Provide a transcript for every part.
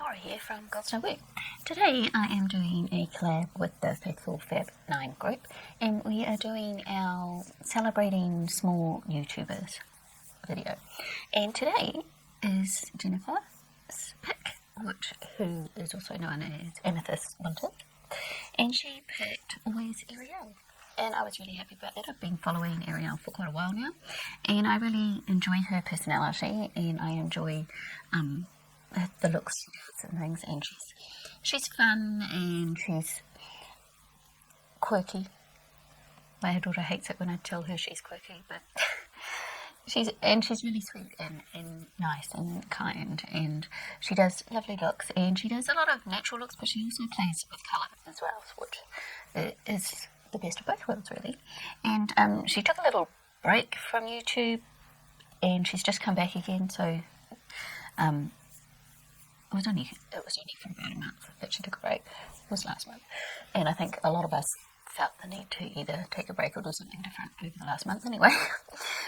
Laura here from Girls No Work. Today I am doing a collab with the Faithful Fab 9 group, and we are doing our Celebrating Small YouTubers video. And today is Jennifer's pick, who is also known as Amethyst Winters, and she picked Always Arielle. And I was really happy about that. I've been following Arielle for quite a while now, and I really enjoy her personality, and I enjoy the looks and things, and she's fun and she's quirky. My daughter hates it when I tell her she's quirky, but she's really sweet and nice and kind, and she does lovely looks, and she does a lot of natural looks, but she also plays with colour as well, which is the best of both worlds, really. And she took a little break from YouTube, and she's just come back again. So it was only for about a month that she took a break. It was last month, and I think a lot of us felt the need to either take a break or do something different over the last month anyway,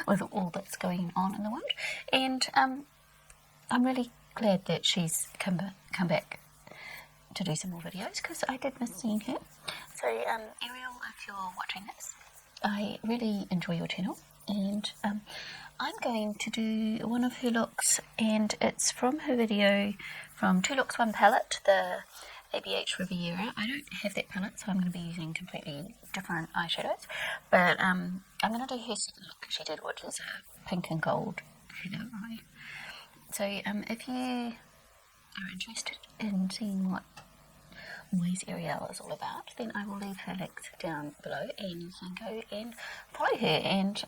with all that's going on in the world. And I'm really glad that she's come back to do some more videos, because I did miss seeing her. So Arielle, if you're watching this, I really enjoy your channel, and I'm going to do one of her looks, and it's from her video from 2 Looks 1 palette, the ABH Riviera. I don't have that palette, so I'm going to be using completely different eyeshadows, but I'm going to do her look she did, which is a pink and gold heather eye. So if you are interested in seeing what Always Arielle is all about, then I will leave her links down below, and you can go and follow her, and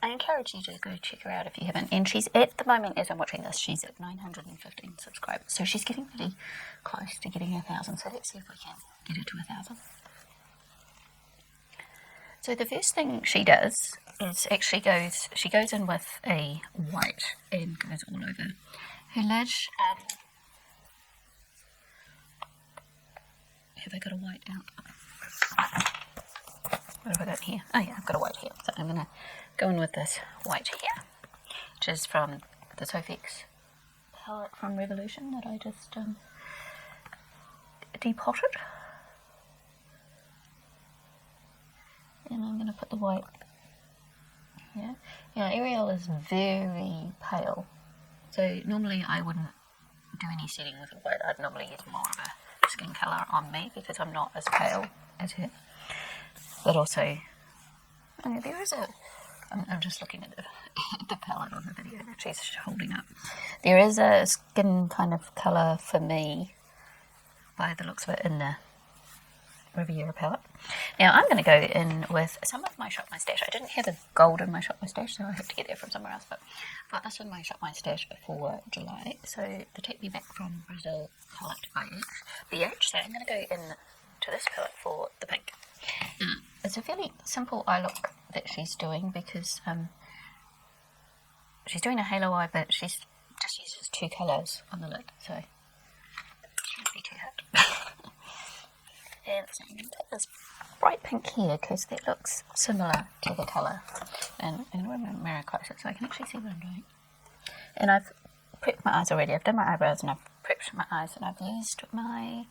I encourage you to go check her out if you haven't. And she's, at the moment as I'm watching this, she's at 915 subscribers, so she's getting pretty close to getting 1,000, so let's see if we can get her to 1,000. So the first thing she does is she goes in with a white and goes all over her lid. Have I got a white out? What have I got here? Oh yeah, I've got a white here. So I'm going to go in with this white here, which is from the Sofix palette from Revolution that I just depotted. And I'm going to put the white here. Yeah, Arielle is very pale, so normally I wouldn't do any setting with the white. I'd normally use more of a skin colour on me, because I'm not as pale as her. But also, there is I'm just looking at the palette on the video that she's holding up. There is a skin kind of colour for me, by the looks of it, in the Riviera palette. Now I'm going to go in with some of my Shop My Stash. I didn't have the gold in my Shop My Stash, so I have to get there from somewhere else, but I've got this in my Shop My Stash for July. So the Take Me Back from Brazil palette by BH. So I'm going to go in to this palette for the pink. It's a fairly simple eye look that she's doing, because she's doing a halo eye, but she just uses 2 colours on the lid, so it shouldn't be too hard. And so I'm going to put this bright pink here, because that looks similar to the colour. And I'm going to mirror closer so I can actually see what I'm doing. And I've prepped my eyes already. I've done my eyebrows and I've prepped my eyes, and I've used my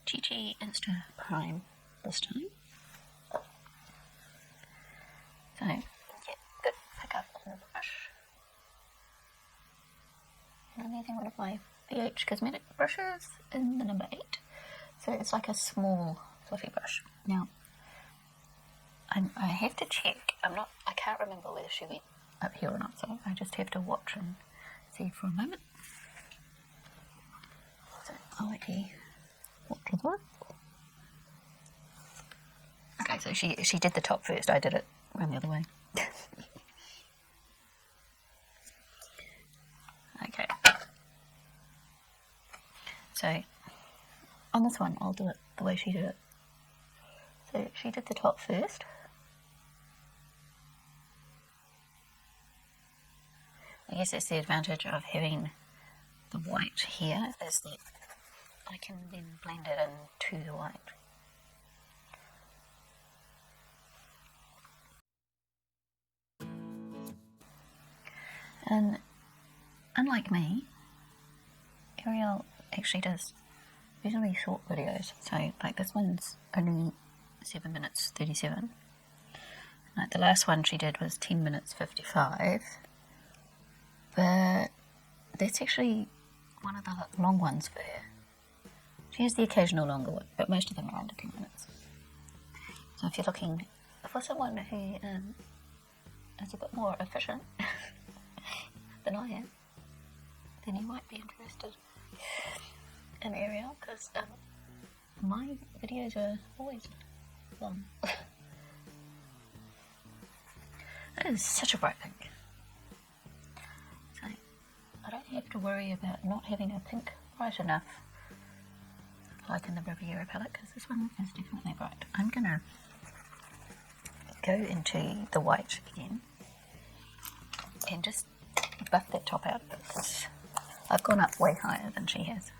Chi Insta Prime this time. So, yeah, good pick up on the brush. And I'm using one of my BH Cosmetic brushes in the number 8. So it's like a small fluffy brush. Now, I have to check. I can't remember whether she went up here or not, so I just have to watch and see for a moment. So I'll actually watch with her. Okay, so she did the top first. I did it around the other way. Okay. So on this one, I'll do it the way she did it. So she did the top first. I guess that's the advantage of having the white here, is that I can then blend it into the white. And unlike me, Arielle actually does reasonably short videos. So like this one's only 7 minutes 37. Like the last one she did was 10 minutes 55. But that's actually one of the long ones for her. She has the occasional longer one, but most of them are under 10 minutes. So if you're looking for someone who is a bit more efficient than I am, then you might be interested in Arielle, because my videos are always long. That is such a bright pink. So I don't have to worry about not having a pink bright enough like in the Riviera palette, because this one is definitely bright. I'm gonna go into the white again and just buff that top out, because I've gone up way higher than she has.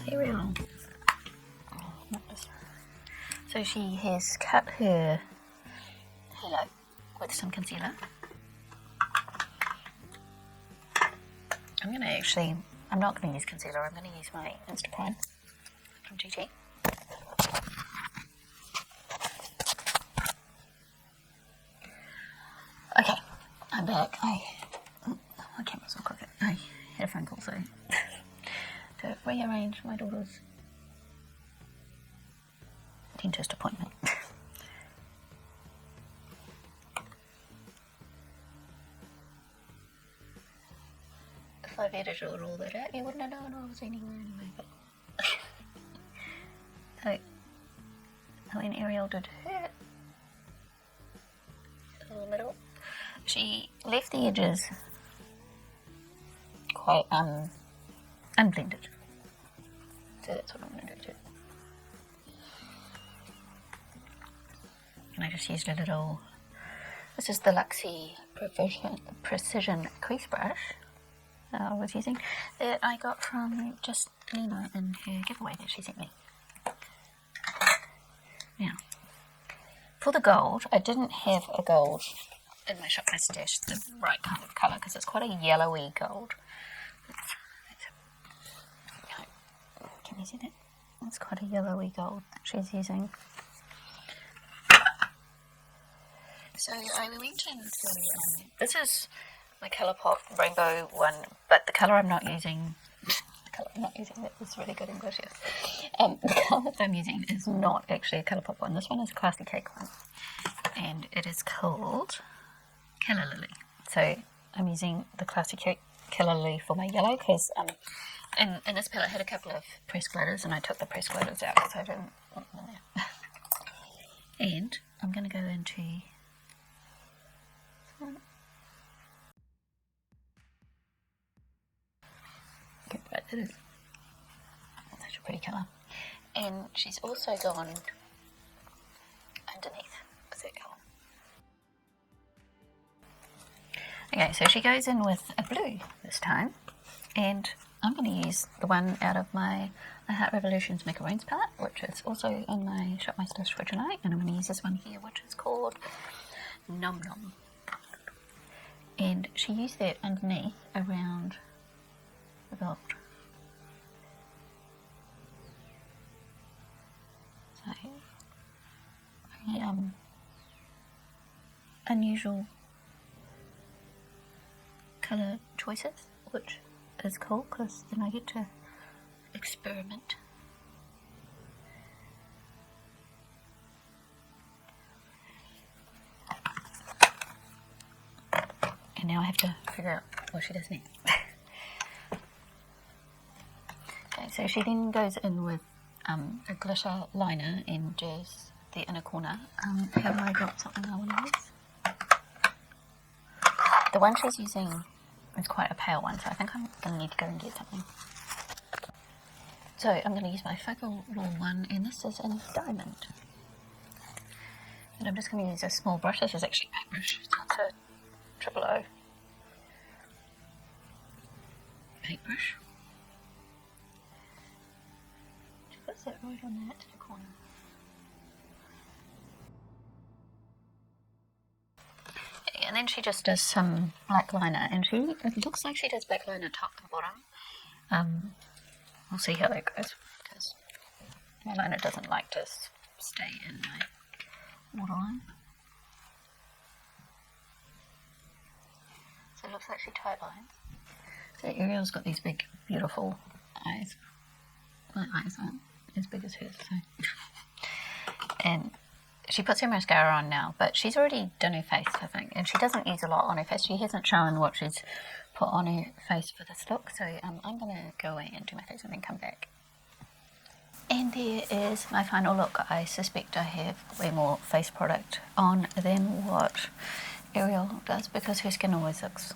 Arielle. So she has cut her look with some concealer. I'm not going to use concealer, I'm going to use my Insta Prime from GT. Okay, I'm back. My camera's all crooked. I had a phone call, so to rearrange my daughter's dentist appointment. If I've edited all that out, you wouldn't have known I was anywhere anyway. But so when Arielle did her little middle, she left the edges quite unblended. So that's what I'm going to do too. And I just used a little, this is the Luxie Precision Crease Brush that I was using, that I got from just Lena in her giveaway that she sent me. Now, for the gold, I didn't have a gold in my shop stash, the right kind of colour, because it's quite a yellowy gold. Can you see that? It's quite a yellowy gold that she's using. So I went into, this is my Colourpop rainbow one, but the colour I'm not using, that is really good English, yes. The colour that I'm using is not actually a Colourpop one. This one is a Classy Cake one, and it is called Killer Lily. So I'm using the Classy Cake Killer Lily for my yellow, because in this palette I had a couple of pressed glitters, and I took the pressed glitters out because I didn't want them there. And I'm going to go into but it is such a pretty colour. And she's also gone underneath with that colour. Okay, so she goes in with a blue this time, and I'm going to use the one out of my I Heart Revolution's Macaroons palette, which is also in my Shop My Stash for July, and I'm going to use this one here, which is called Nom Nom. And she used that underneath around the gold. So, very unusual colour choices, which is cool because then I get to experiment. And now I have to figure out what she does next. Okay, so she then goes in with a glitter liner and does the inner corner. Have I got something I want to use? The one she's using is quite a pale one, so I think I'm going to need to go and get something. So I'm going to use my Focallure one, and this is in Diamond. And I'm just going to use a small brush. This is actually a paintbrush. It's a Triple O paintbrush. What's that right on that corner? Okay, and then she just does some black liner, and it looks like she does black liner top and bottom. We'll see how that goes, because my liner doesn't like to stay in my waterline. So it looks like she tight lines. So Arielle's got these big, beautiful eyes. My eyes aren't as big as hers, so. And she puts her mascara on now, but she's already done her face, I think, and she doesn't use a lot on her face. She hasn't shown what she's put on her face for this look, so I'm going to go away and do my face and then come back. And there is my final look. I suspect I have way more face product on than what Arielle does, because her skin always looks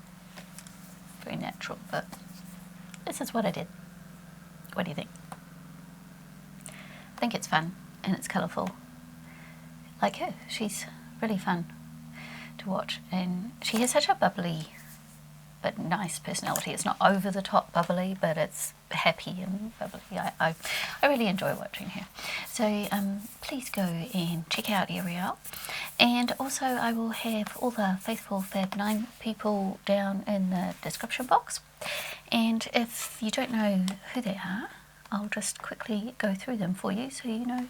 very natural, but this is what I did. What do you think? I think it's fun and it's colourful. Like her, she's really fun to watch, and she has such a bubbly but nice personality. It's not over the top bubbly, but it's happy and bubbly. I really enjoy watching her. So please go and check out Arielle, and also I will have all the faithful Fab 9 people down in the description box, and if you don't know who they are, I'll just quickly go through them for you so you know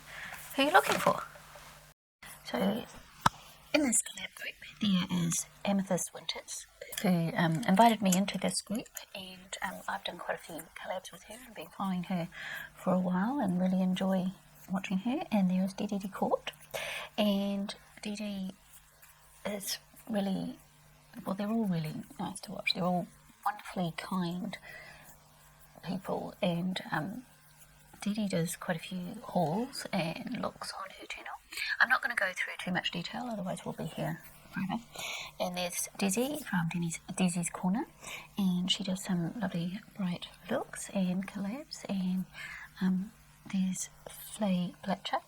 who you're looking for. So in this collab group there is Amethyst Winters, who invited me into this group, and I've done quite a few collabs with her and been following her for a while and really enjoy watching her. And there is Dede Decorte, and Dede is really, well, they're all really nice to watch. They're all wonderfully kind people, and Dede does quite a few hauls and looks on her channel. I'm not going to go through too much detail, otherwise we'll be here forever. And there's Dezi from Dezi's Corner, and she does some lovely bright looks and collabs. And there's Faye Blatcher,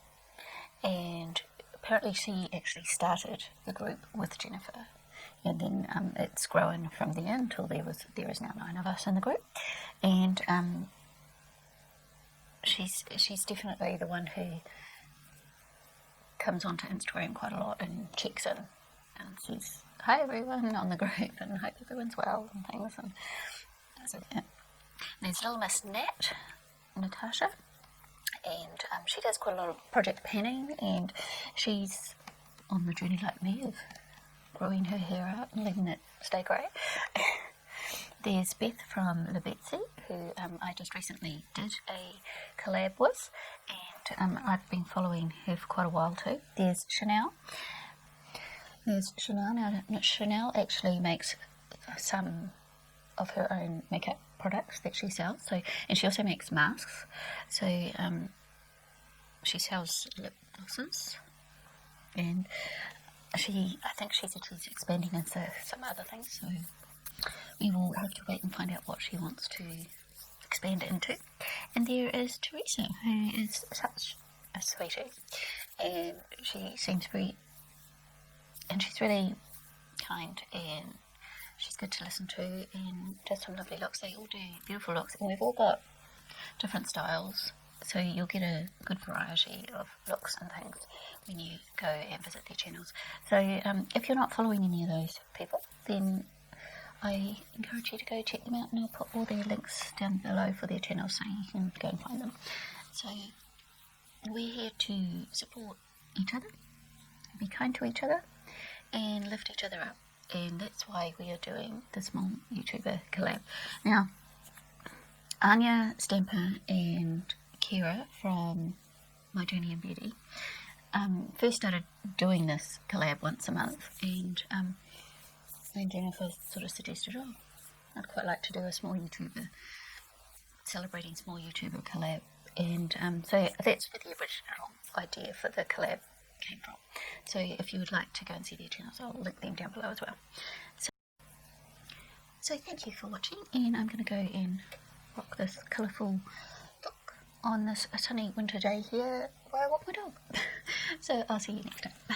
and apparently she actually started the group with Jennifer, and then it's grown from there until there is now 9 of us in the group. And she's definitely the one who comes onto Instagram quite a lot and checks in and says hi everyone on the group and hope everyone's well and things. And so, yeah. There's LIlmsnat, Natasha, and she does quite a lot of project panning, and she's on the journey like me of growing her hair out and letting it stay grey. There's Beth from Lavender, who I just recently did a collab with, and I've been following her for quite a while too. There's Shaneill. Now, Shaneill actually makes some of her own makeup products that she sells. So, and she also makes masks. So she sells lip glosses, and I think she's expanding into some other things. So we will have to wait and find out what she wants to expand into. And there is Theresa, who is such a sweetie, and she seems and she's really kind, and she's good to listen to, and does some lovely looks. They all do beautiful looks, and we've all got different styles, so you'll get a good variety of looks and things when you go and visit their channels. So if you're not following any of those people, then I encourage you to go check them out, and I'll put all their links down below for their channels so you can go and find them. So we're here to support each other, be kind to each other, and lift each other up, and that's why we are doing the small YouTuber collab. Now, Anya, Stamper, and Kira from My Journey in Beauty first started doing this collab once a month, and Jennifer sort of suggested, oh, I'd quite like to do a small YouTuber, celebrating small YouTuber collab, and so that's where the original idea for the collab came from. So if you would like to go and see their channels, I'll link them down below as well. So thank you for watching, and I'm going to go and rock this colourful look on this sunny winter day here where I walk my dog. So I'll see you next time. Bye.